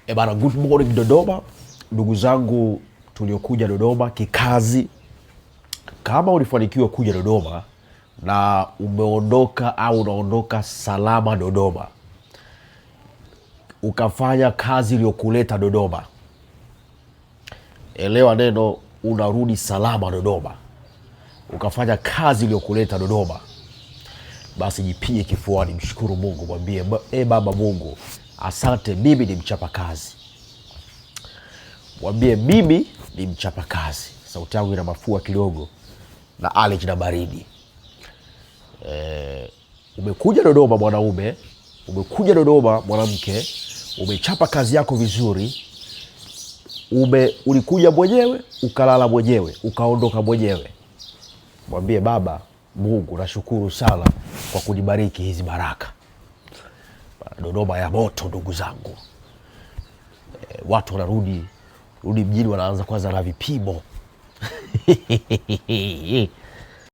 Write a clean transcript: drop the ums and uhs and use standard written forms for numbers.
Bana, good morning Dodoma. Ndugu zangu tuliokuja Dodoma kikazi, kama ulifanikiwa kuja Dodoma na umeondoka au unaondoka salama Dodoma, ukafanya kazi iliyokuleta Dodoma, elewa neno unarudi salama Dodoma, ukafanya kazi iliyokuleta Dodoma, basi jipige kifuani, mshukuru Mungu, mwambie Baba Mungu, asante, mimi ni mchapa kazi. Mwambie mimi ni mchapa kazi. Sauti yangu ina mafua kidogo na allergy na baridi. Umekuja Dodoma mwanaume, umekuja Dodoma mwanamke, umechapa kazi yako vizuri, ulikuja mwenyewe, ukalala mwenyewe, ukaondoka mwenyewe. Mwambie Baba Mungu, nashukuru sana kwa kunibariki hizi baraka. Dodoma ya moto ndugu zangu. Watu wanarudi mjini, wanaanza kwanza na vipimo.